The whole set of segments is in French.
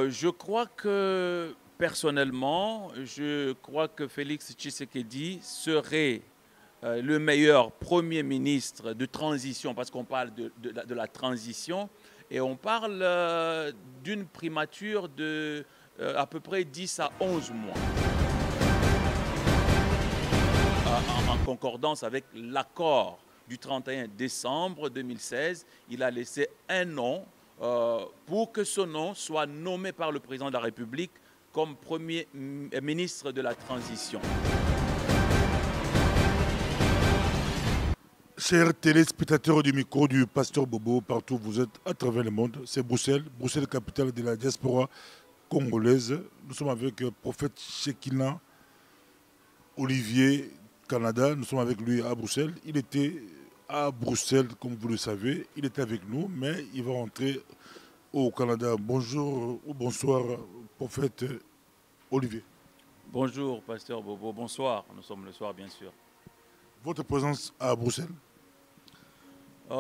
Je crois que, personnellement, je crois que Félix Tshisekedi serait le meilleur Premier ministre de transition, parce qu'on parle de la transition, et on parle d'une primature de à peu près 10 à 11 mois, en concordance avec l'accord du 31 décembre 2016. Il a laissé un an pour que son nom soit nommé par le président de la République comme Premier ministre de la transition. Chers téléspectateurs du micro du Pasteur Bobo, partout où vous êtes à travers le monde, c'est Bruxelles, Bruxelles capitale de la diaspora congolaise. Nous sommes avec Prophète Shekina Olivier Canada, nous sommes avec lui à Bruxelles. Il était à Bruxelles, comme vous le savez, il était avec nous, mais il va rentrer au Canada. Bonjour ou bonsoir, Prophète Olivier. Bonjour, Pasteur Bobo. Bonsoir. Nous sommes le soir, bien sûr. Votre présence à Bruxelles?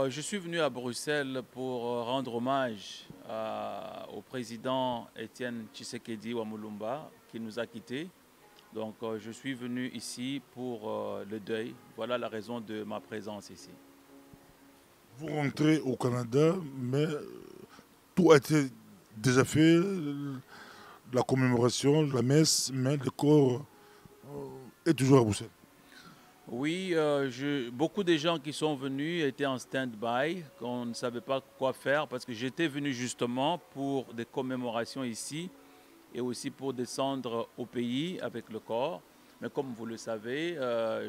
Je suis venu à Bruxelles pour rendre hommage au président Étienne Tshisekedi Wamulumba qui nous a quittés. Donc je suis venu ici pour le deuil. Voilà la raison de ma présence ici. Vous rentrez au Canada, mais tout a été déjà fait, la commémoration, la messe, mais le corps est toujours à Bruxelles. Oui, beaucoup de gens qui sont venus étaient en stand-by, qu'on ne savait pas quoi faire parce que j'étais venu justement pour des commémorations ici et aussi pour descendre au pays avec le corps. Mais comme vous le savez,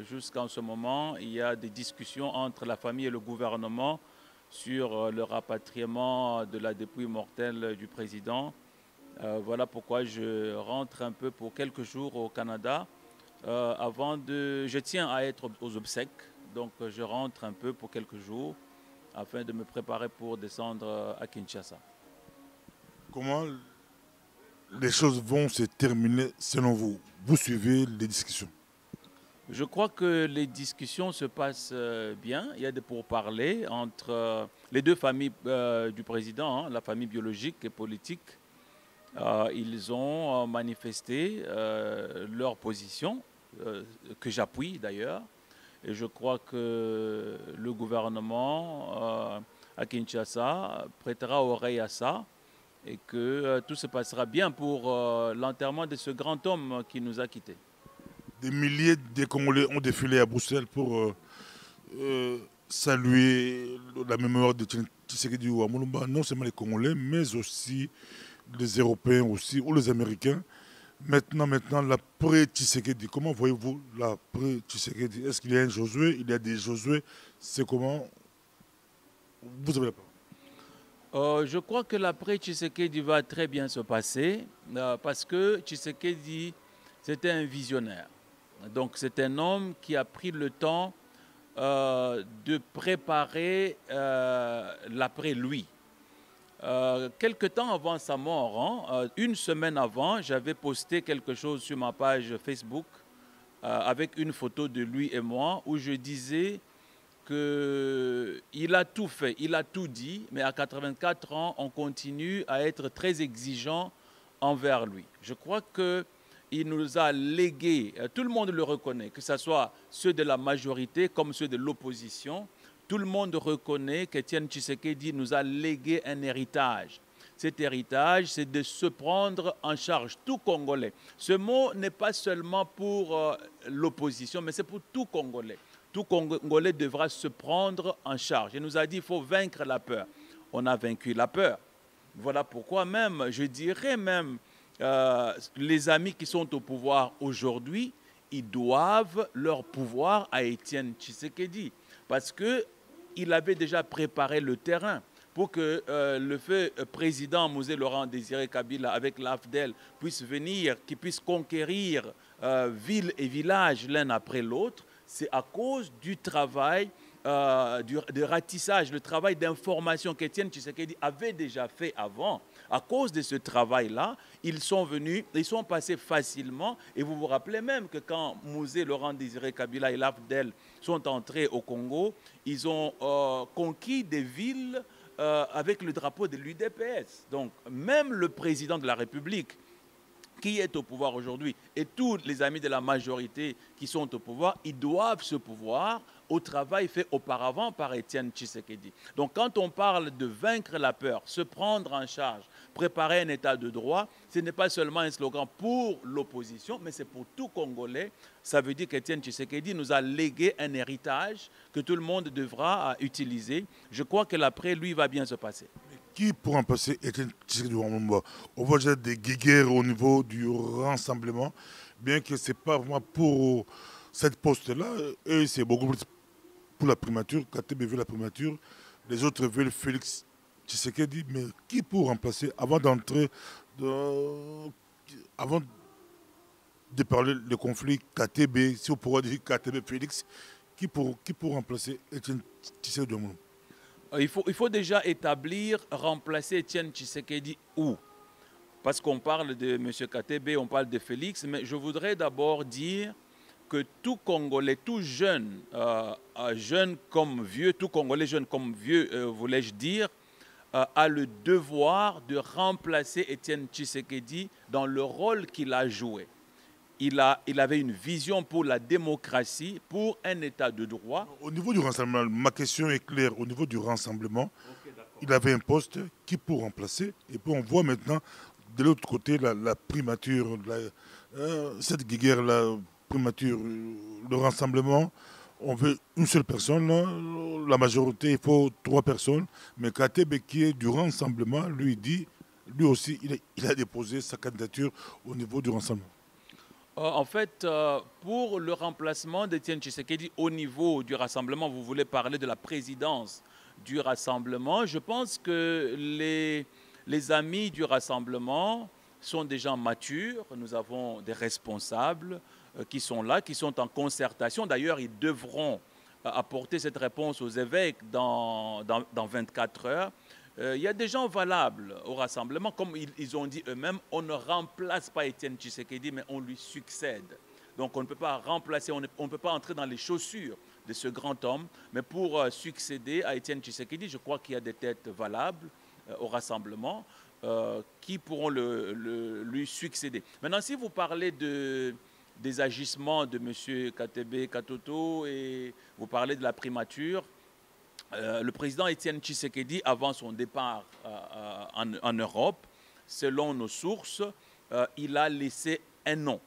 jusqu'en ce moment, il y a des discussions entre la famille et le gouvernement sur le rapatriement de la dépouille mortelle du président. Voilà pourquoi je rentre un peu pour quelques jours au Canada. Je tiens à être aux obsèques, donc je rentre un peu pour quelques jours afin de me préparer pour descendre à Kinshasa. Comment les choses vont se terminer selon vous? Vous suivez les discussions? Je crois que les discussions se passent bien. Il y a des pourparlers entre les deux familles du président, hein, la famille biologique et politique. Ils ont manifesté leur position, que j'appuie d'ailleurs. Et je crois que le gouvernement à Kinshasa prêtera oreille à ça et que tout se passera bien pour l'enterrement de ce grand homme qui nous a quittés. Des milliers de Congolais ont défilé à Bruxelles pour saluer la mémoire de Tshisekedi Wamulumba, non seulement les Congolais, mais aussi les Européens aussi, ou les Américains. Maintenant, l'après-Tshisekedi, comment voyez-vous l'après-Tshisekedi? Est-ce qu'il y a un Josué? Il y a des Josué. C'est comment? Vous avez la parole. Je crois que l'après Tshisekedi va très bien se passer parce que Tshisekedi, c'était un visionnaire. Donc c'est un homme qui a pris le temps de préparer l'après lui. Quelque temps avant sa mort, hein, une semaine avant, j'avais posté quelque chose sur ma page Facebook avec une photo de lui et moi où je disais qu'il a tout fait, il a tout dit, mais à 84 ans, on continue à être très exigeant envers lui. Je crois qu'il nous a légué, tout le monde le reconnaît, que ce soit ceux de la majorité comme ceux de l'opposition. Tout le monde reconnaît qu'Étienne Tshisekedi nous a légué un héritage. Cet héritage, c'est de se prendre en charge, tout Congolais. Ce mot n'est pas seulement pour l'opposition, mais c'est pour tout Congolais. Tout Congolais devra se prendre en charge. Il nous a dit qu'il faut vaincre la peur. On a vaincu la peur. Voilà pourquoi même, je dirais même, les amis qui sont au pouvoir aujourd'hui, ils doivent leur pouvoir à Étienne Tshisekedi. Parce qu'il avait déjà préparé le terrain pour que le feu président Mosé Laurent Désiré Kabila avec l'AFDEL puisse venir, qu'il puisse conquérir villes et villages l'un après l'autre. C'est à cause du travail de ratissage, le travail d'information qu'Étienne Tshisekedi avait déjà fait avant. À cause de ce travail-là, ils sont venus, ils sont passés facilement. Et vous vous rappelez même que quand Mosé Laurent Désiré Kabila et l'AFDEL sont entrés au Congo, ils ont conquis des villes avec le drapeau de l'UDPS. Donc, même le président de la République, qui est au pouvoir aujourd'hui, et tous les amis de la majorité qui sont au pouvoir, ils doivent ce pouvoir au travail fait auparavant par Étienne Tshisekedi. Donc quand on parle de vaincre la peur, se prendre en charge, préparer un état de droit, ce n'est pas seulement un slogan pour l'opposition, mais c'est pour tout Congolais. Ça veut dire qu'Étienne Tshisekedi nous a légué un héritage que tout le monde devra utiliser. Je crois que l'après, lui, va bien se passer. Qui pour remplacer Etienne Tshisekedi Lumumba? On voit déjà des guéguerres au niveau du rassemblement, bien que ce n'est pas vraiment pour cette poste-là. Eux, c'est beaucoup plus pour la primature. KTB veut la primature, les autres veulent Félix Tshisekedi. Mais qui pour remplacer, avant d'entrer, avant de parler du conflit KTB, si on pourrait dire KTB Félix, qui pour remplacer Etienne Tshisekedi Lumumba? Il faut déjà établir, remplacer Étienne Tshisekedi où? Parce qu'on parle de M. KTB, on parle de Félix, mais je voudrais d'abord dire que tout Congolais, tout jeune, jeune comme vieux, tout Congolais jeune comme vieux, voulais-je dire, a le devoir de remplacer Étienne Tshisekedi dans le rôle qu'il a joué. Il avait une vision pour la démocratie, pour un état de droit. Au niveau du rassemblement, ma question est claire. Au niveau du rassemblement, il avait un poste qui pour remplacer. Et puis on voit maintenant de l'autre côté la primature, cette guerre, la primature, le rassemblement. On veut une seule personne, la majorité, il faut 3 personnes. Mais KTB qui est du rassemblement, lui dit, lui aussi, il a déposé sa candidature au niveau du rassemblement. En fait, pour le remplacement d'Étienne Tshisekedi au niveau du rassemblement, vous voulez parler de la présidence du rassemblement. Je pense que les amis du rassemblement sont des gens matures. Nous avons des responsables qui sont là, qui sont en concertation. D'ailleurs, ils devront apporter cette réponse aux évêques dans 24 heures. Il y a des gens valables au rassemblement. Comme ils ont dit eux-mêmes, on ne remplace pas Étienne Tshisekedi, mais on lui succède. Donc on ne peut pas remplacer, on ne peut pas entrer dans les chaussures de ce grand homme. Mais pour succéder à Étienne Tshisekedi, je crois qu'il y a des têtes valables au rassemblement qui pourront lui succéder. Maintenant, si vous parlez des agissements de M. KTB Katoto et vous parlez de la primature, le président Étienne Tshisekedi, avant son départ en Europe, selon nos sources, il a laissé un nom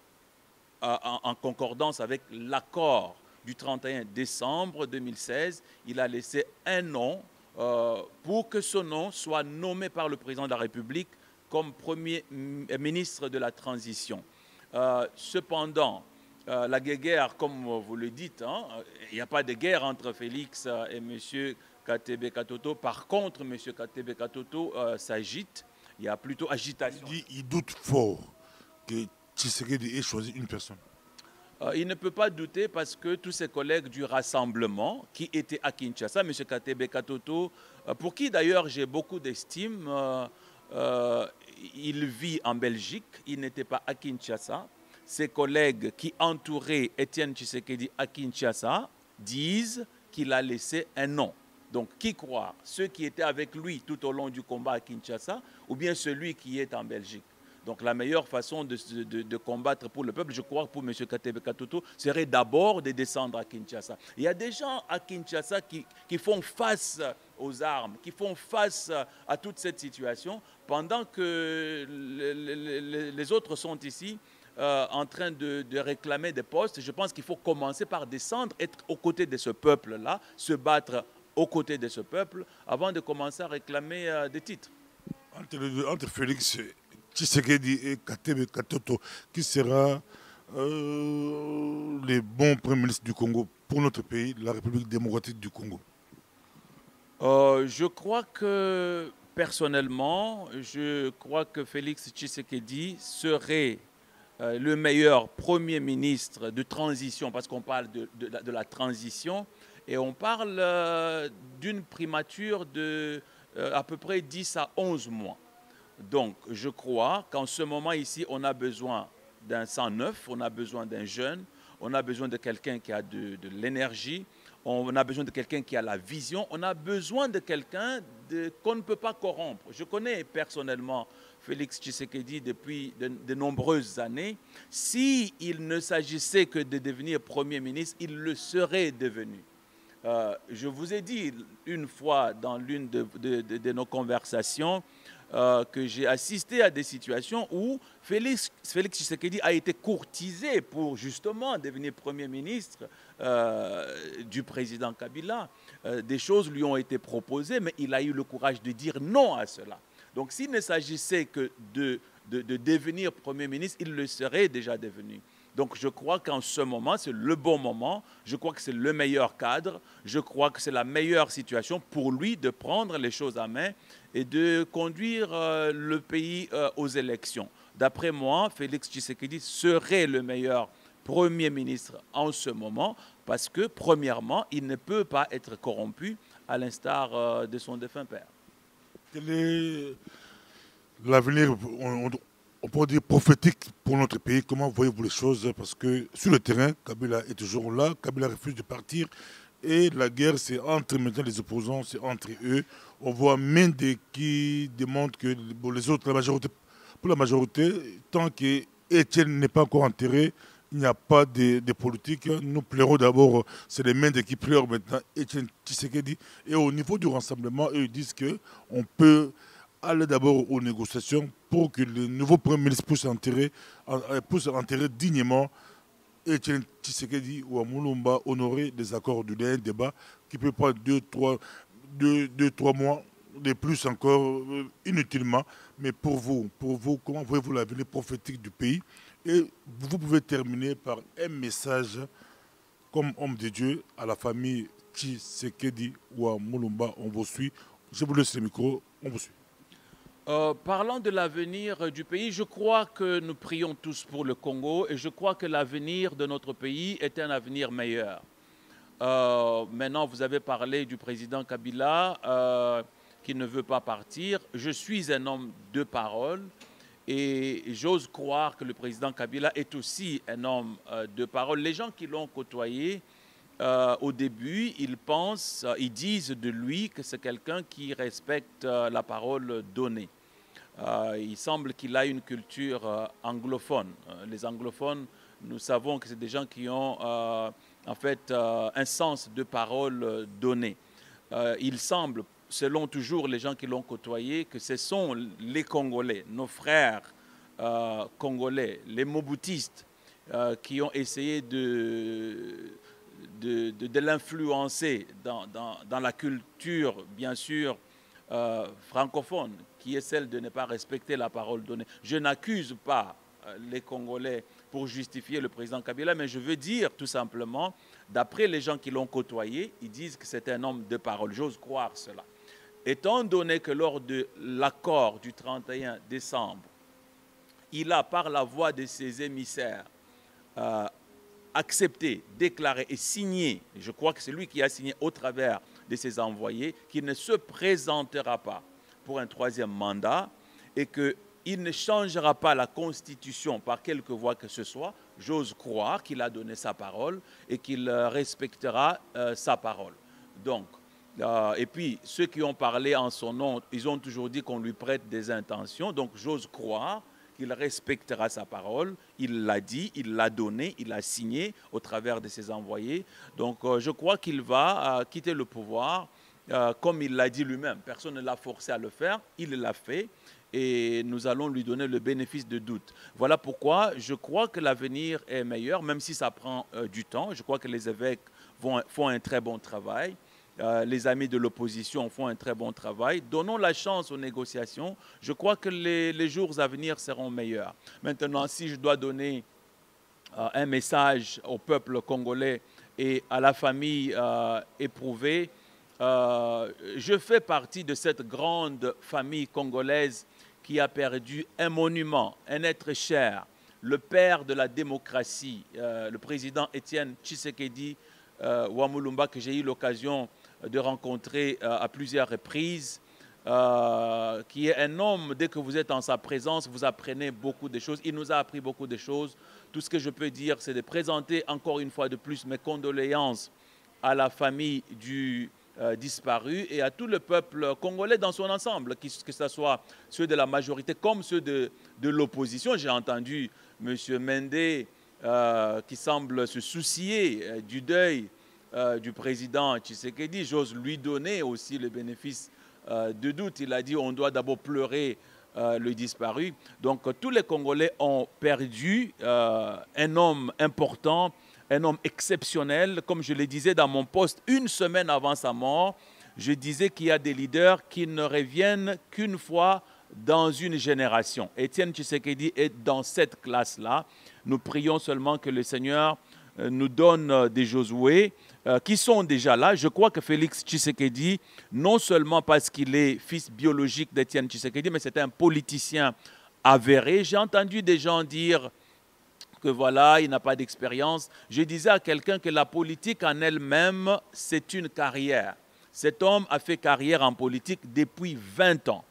en concordance avec l'accord du 31 décembre 2016. Il a laissé un nom pour que ce nom soit nommé par le président de la République comme Premier ministre de la transition. Cependant, la guerre, comme vous le dites, il n'y a pas de guerre entre Félix et M. KTB Katoto. Par contre, M. KTB Katoto s'agite. Il y a plutôt agitation. Il doute fort que Tshisekedi ait choisi une personne. Il ne peut pas douter parce que tous ses collègues du rassemblement qui étaient à Kinshasa, M. KTB Katoto, pour qui d'ailleurs j'ai beaucoup d'estime, il vit en Belgique, il n'était pas à Kinshasa. Ses collègues qui entouraient Étienne Tshisekedi à Kinshasa disent qu'il a laissé un nom. Donc, qui croire? Ceux qui étaient avec lui tout au long du combat à Kinshasa ou bien celui qui est en Belgique? Donc, la meilleure façon de combattre pour le peuple, je crois, pour M. KTB Katoto, serait d'abord de descendre à Kinshasa. Il y a des gens à Kinshasa qui font face aux armes, qui font face à toute cette situation, pendant que les autres sont ici en train de réclamer des postes. Je pense qu'il faut commencer par descendre, être aux côtés de ce peuple-là, se battre aux côtés de ce peuple, avant de commencer à réclamer des titres. Entre Félix Tshisekedi et KTB Katoto, qui sera les bons premiers ministres du Congo pour notre pays, la République démocratique du Congo? Je crois que, personnellement, je crois que Félix Tshisekedi serait le meilleur Premier ministre de transition, parce qu'on parle de la transition, et on parle d'une primature de à peu près 10 à 11 mois. Donc, je crois qu'en ce moment ici, on a besoin d'un sang neuf, on a besoin d'un jeune, on a besoin de quelqu'un qui a de l'énergie, on a besoin de quelqu'un qui a la vision, on a besoin de quelqu'un qu'on ne peut pas corrompre. Je connais personnellement Félix Tshisekedi depuis de nombreuses années. S'il ne s'agissait que de devenir Premier ministre, il le serait devenu. Je vous ai dit une fois dans l'une de nos conversations que j'ai assisté à des situations où Félix Tshisekedi a été courtisé pour justement devenir Premier ministre du président Kabila. Des choses lui ont été proposées, mais il a eu le courage de dire non à cela. Donc s'il ne s'agissait que de devenir Premier ministre, il le serait déjà devenu. Donc je crois qu'en ce moment, c'est le bon moment, je crois que c'est le meilleur cadre, je crois que c'est la meilleure situation pour lui de prendre les choses en main et de conduire le pays aux élections. D'après moi, Félix Tshisekedi serait le meilleur Premier ministre en ce moment parce que, premièrement, il ne peut pas être corrompu à l'instar de son défunt père. Quel est l'avenir, on pourrait dire prophétique pour notre pays? Comment voyez-vous les choses? Parce que sur le terrain, Kabila est toujours là, Kabila refuse de partir. Et la guerre, c'est entre maintenant les opposants, c'est entre eux. On voit Mende qui demande que pour les autres, pour la majorité, tant qu'Étienne n'est pas encore enterré, il n'y a pas de politique. Nous pleurons d'abord, c'est les Mende qui pleurent maintenant, Étienne Tshisekedi. Et au niveau du rassemblement, eux ils disent qu'on peut aller d'abord aux négociations pour que le nouveau Premier ministre puisse enterrer dignement Etienne Tshisekedi ou Amulumba honorer des accords d'un débat qui peut prendre 2-3 mois, de plus encore inutilement. Mais pour vous, comment voyez-vous l'avenir prophétique du pays? Et vous pouvez terminer par un message comme homme de Dieu à la famille Tshisekedi ou Amulumba. On vous suit. Je vous laisse le micro. On vous suit. Parlant de l'avenir du pays, je crois que nous prions tous pour le Congo et je crois que l'avenir de notre pays est un avenir meilleur. Maintenant, vous avez parlé du président Kabila qui ne veut pas partir. Je suis un homme de parole et j'ose croire que le président Kabila est aussi un homme de parole. Les gens qui l'ont côtoyé au début, ils disent de lui que c'est quelqu'un qui respecte la parole donnée. Il semble qu'il a une culture anglophone. Les anglophones, nous savons que c'est des gens qui ont en fait un sens de parole donné. Il semble, selon toujours les gens qui l'ont côtoyé, que ce sont les Congolais, nos frères congolais, les Mobutistes, qui ont essayé de l'influencer dans la culture, bien sûr, francophone, qui est celle de ne pas respecter la parole donnée. Je n'accuse pas les Congolais pour justifier le président Kabila, mais je veux dire tout simplement, d'après les gens qui l'ont côtoyé, ils disent que c'est un homme de parole. J'ose croire cela. Étant donné que lors de l'accord du 31 décembre, il a, par la voix de ses émissaires, accepté, déclaré et signé, je crois que c'est lui qui a signé au travers de ses envoyés, qu'il ne se présentera pas pour un troisième mandat et qu'il ne changera pas la Constitution par quelque voie que ce soit. J'ose croire qu'il a donné sa parole et qu'il respectera sa parole. Donc, et puis, ceux qui ont parlé en son nom, ils ont toujours dit qu'on lui prête des intentions. Donc, j'ose croire qu'il respectera sa parole. Il l'a dit, il l'a donné, il l'a signé au travers de ses envoyés. Donc, je crois qu'il va quitter le pouvoir comme il l'a dit lui-même. Personne ne l'a forcé à le faire, il l'a fait et nous allons lui donner le bénéfice de doute. Voilà pourquoi je crois que l'avenir est meilleur, même si ça prend du temps. Je crois que les évêques font un très bon travail. Les amis de l'opposition font un très bon travail. Donnons la chance aux négociations. Je crois que les jours à venir seront meilleurs. Maintenant, si je dois donner un message au peuple congolais et à la famille éprouvée, je fais partie de cette grande famille congolaise qui a perdu un monument, un être cher, le père de la démocratie, le président Etienne Tshisekedi Wamulumba, que j'ai eu l'occasion de rencontrer à plusieurs reprises, qui est un homme, dès que vous êtes en sa présence, vous apprenez beaucoup de choses. Il nous a appris beaucoup de choses. Tout ce que je peux dire, c'est de présenter encore une fois de plus mes condoléances à la famille du disparus et à tout le peuple congolais dans son ensemble, que ce soit ceux de la majorité comme ceux de l'opposition. J'ai entendu M. Mende qui semble se soucier du deuil du président Tshisekedi. J'ose lui donner aussi le bénéfice de doute. Il a dit on doit d'abord pleurer le disparu. Donc tous les Congolais ont perdu un homme important, un homme exceptionnel. Comme je le disais dans mon poste, une semaine avant sa mort, je disais qu'il y a des leaders qui ne reviennent qu'une fois dans une génération. Étienne Tshisekedi est dans cette classe-là. Nous prions seulement que le Seigneur nous donne des Josué qui sont déjà là. Je crois que Félix Tshisekedi, non seulement parce qu'il est fils biologique d'Étienne Tshisekedi, mais c'est un politicien avéré. J'ai entendu des gens dire que voilà, il n'a pas d'expérience. Je disais à quelqu'un que la politique en elle-même, c'est une carrière. Cet homme a fait carrière en politique depuis 20 ans.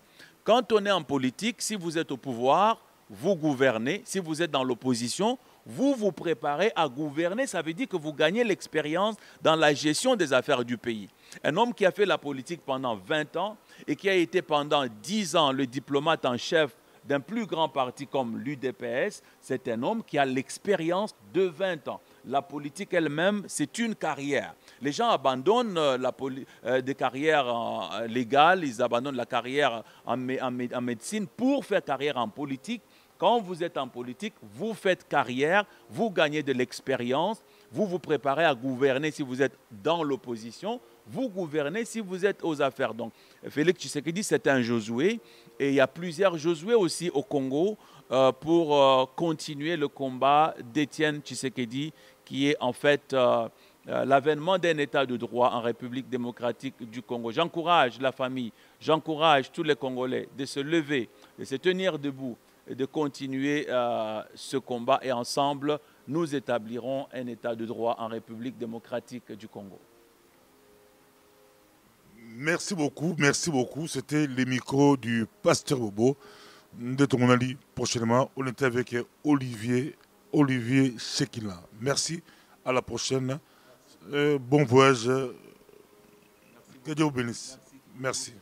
Quand on est en politique, si vous êtes au pouvoir, vous gouvernez. Si vous êtes dans l'opposition, vous vous préparez à gouverner. Ça veut dire que vous gagnez l'expérience dans la gestion des affaires du pays. Un homme qui a fait la politique pendant 20 ans et qui a été pendant 10 ans le diplomate en chef d'un plus grand parti comme l'UDPS, c'est un homme qui a l'expérience de 20 ans. La politique elle-même, c'est une carrière. Les gens abandonnent des carrières légales, ils abandonnent la carrière en médecine pour faire carrière en politique. Quand vous êtes en politique, vous faites carrière, vous gagnez de l'expérience, vous vous préparez à gouverner si vous êtes dans l'opposition, vous gouvernez si vous êtes aux affaires. Donc, Félix Tshisekedi, c'est un Josué, et il y a plusieurs Josué aussi au Congo pour continuer le combat d'Étienne Tshisekedi, qui est en fait l'avènement d'un état de droit en République démocratique du Congo. J'encourage la famille, j'encourage tous les Congolais de se lever, de se tenir debout, et de continuer ce combat, et ensemble, nous établirons un état de droit en République démocratique du Congo. Merci beaucoup, merci beaucoup. C'était les micros du Pasteur Bobo. De ton Ali, prochainement, on était avec Olivier Chekila. Merci, à la prochaine. Bon voyage. Que Dieu vous bénisse. Merci.